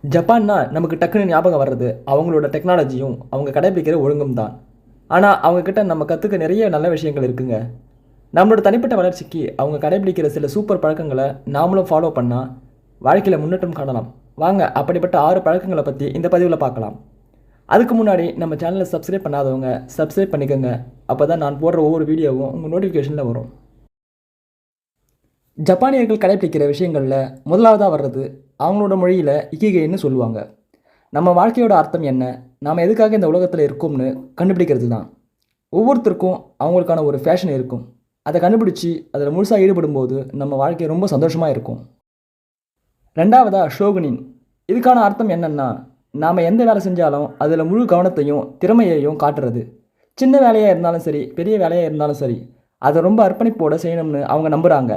ஜப்பான்னா நமக்கு டக்குன்னு ஞாபகம் வர்றது அவங்களோட டெக்னாலஜியும் அவங்க கடைபிடிக்கிற ஒழுங்கும் தான். ஆனால் அவங்கக்கிட்ட நம்ம கற்றுக்க நிறைய நல்ல விஷயங்கள் இருக்குங்க. நம்மளோட தனிப்பட்ட வளர்ச்சிக்கு அவங்க கடைபிடிக்கிற சில சூப்பர் பழக்கங்களை நாமளும் ஃபாலோ பண்ணால் வாழ்க்கையில் முன்னேற்றம் காணலாம். வாங்க அப்படிப்பட்ட 6 பழக்கங்களை பற்றி இந்த பதிவில் பார்க்கலாம். அதுக்கு முன்னாடி நம்ம சேனலை சப்ஸ்கிரைப் பண்ணாதவங்க சப்ஸ்கிரைப் பண்ணிக்கோங்க. அப்போ தான் நான் போடுற ஒவ்வொரு வீடியோவும் உங்கள் நோட்டிஃபிகேஷனில் வரும். ஜப்பானியர்கள் கடைபிடிக்கிற விஷயங்களில் முதலாவதாக வர்றது அவங்களோட மொழியில் இக்கிகைன்னு சொல்லுவாங்க. நம்ம வாழ்க்கையோட அர்த்தம் என்ன, நாம் எதுக்காக இந்த உலகத்தில் இருக்கோம்னு கண்டுபிடிக்கிறது தான். ஒவ்வொருத்தருக்கும் அவங்களுக்கான ஒரு ஃபேஷன் இருக்கும். அதை கண்டுபிடிச்சி அதில் முழுசாக ஈடுபடும்போது நம்ம வாழ்க்கை ரொம்ப சந்தோஷமாக இருக்கும். ரெண்டாவதாக ஷோகுனின். இதுக்கான அர்த்தம் என்னென்னா, நாம் எந்த வேலை செஞ்சாலும் அதில் முழு கவனத்தையும் திறமையையும் காட்டுறது. சின்ன வேலையாக இருந்தாலும் சரி, பெரிய வேலையாக இருந்தாலும் சரி, அதை ரொம்ப அர்ப்பணிப்போடு செய்யணும்னு அவங்க நம்புகிறாங்க.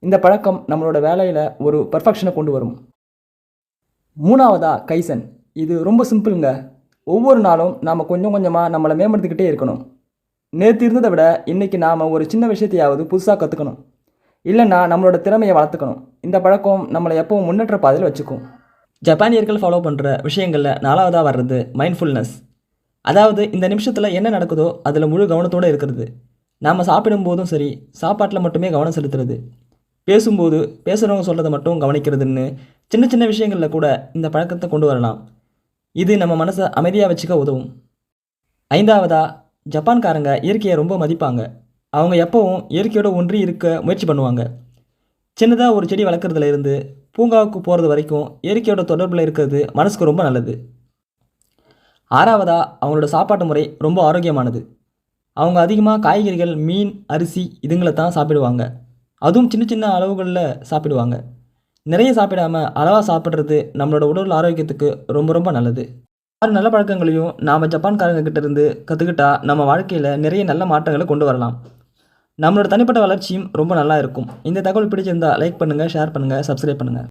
இந்த பழக்கம் நம்மளோட வேலையில் ஒரு பர்ஃபெக்ஷனை கொண்டு வரும். மூணாவதாக கைசன். இது ரொம்ப சிம்பிளுங்க. ஒவ்வொரு நாளும் நாம் கொஞ்சம் கொஞ்சமாக நம்மளை மேம்படுத்திக்கிட்டே இருக்கணும். நேற்று இருந்ததை விட இன்றைக்கி நாம் ஒரு சின்ன விஷயத்தையாவது புதுசாக கற்றுக்கணும். இல்லைன்னா நம்மளோட திறமையை வளர்த்துக்கணும். இந்த பழக்கம் நம்மளை எப்பவும் முன்னேற்ற பாதையில் வச்சுக்கும். ஜப்பானியர்கள் ஃபாலோ பண்ணுற விஷயங்களில் 4வதாக வர்றது மைண்ட்ஃபுல்னஸ். அதாவது இந்த நிமிஷத்தில் என்ன நடக்குதோ அதில் முழு கவனத்தோடு இருக்கிறது. நாம் சாப்பிடும்போதும் சரி, சாப்பாட்டில் மட்டுமே கவனம் செலுத்துறது. பேசும்போது பேசுகிறவங்க சொல்கிறத மட்டும் கவனிக்கிறதுன்னு சின்ன சின்ன விஷயங்களில் கூட இந்த பழக்கத்தை கொண்டு வரலாம். இது நம்ம மனசை அமைதியாக வச்சுக்க உதவும். 5வதாக ஜப்பான்காரங்க இயற்கையை ரொம்ப மதிப்பாங்க. அவங்க எப்போவும் இயற்கையோடு ஒன்றி இருக்க முயற்சி பண்ணுவாங்க. சின்னதாக ஒரு செடி வளர்க்குறதுல இருந்து பூங்காவுக்கு போகிறது வரைக்கும் இயற்கையோட தொடர்பில் இருக்கிறது மனசுக்கு ரொம்ப நல்லது. 6வதாக அவங்களோட சாப்பாட்டு முறை ரொம்ப ஆரோக்கியமானது. அவங்க அதிகமாக காய்கறிகள், மீன், அரிசி இதுங்களை தான் சாப்பிடுவாங்க. அதுவும் சின்ன சின்ன அளவுகளில் சாப்பிடுவாங்க. நிறைய சாப்பிடாமல் அளவாக சாப்பிட்றது நம்மளோட உடல் ஆரோக்கியத்துக்கு ரொம்ப ரொம்ப நல்லது. 6 நல்ல பழக்கங்களையும் நாம் ஜப்பான்காரங்க கிட்ட இருந்து கற்றுக்கிட்டா நம்ம வாழ்க்கையில் நிறைய நல்ல மாற்றங்களை கொண்டு வரலாம். நம்மளோட தனிப்பட்ட வளர்ச்சியும் ரொம்ப நல்லா இருக்கும். இந்த தகவல் பிடிச்சிருந்தால் லைக் பண்ணுங்கள், ஷேர் பண்ணுங்கள், சப்ஸ்கிரைப் பண்ணுங்கள்.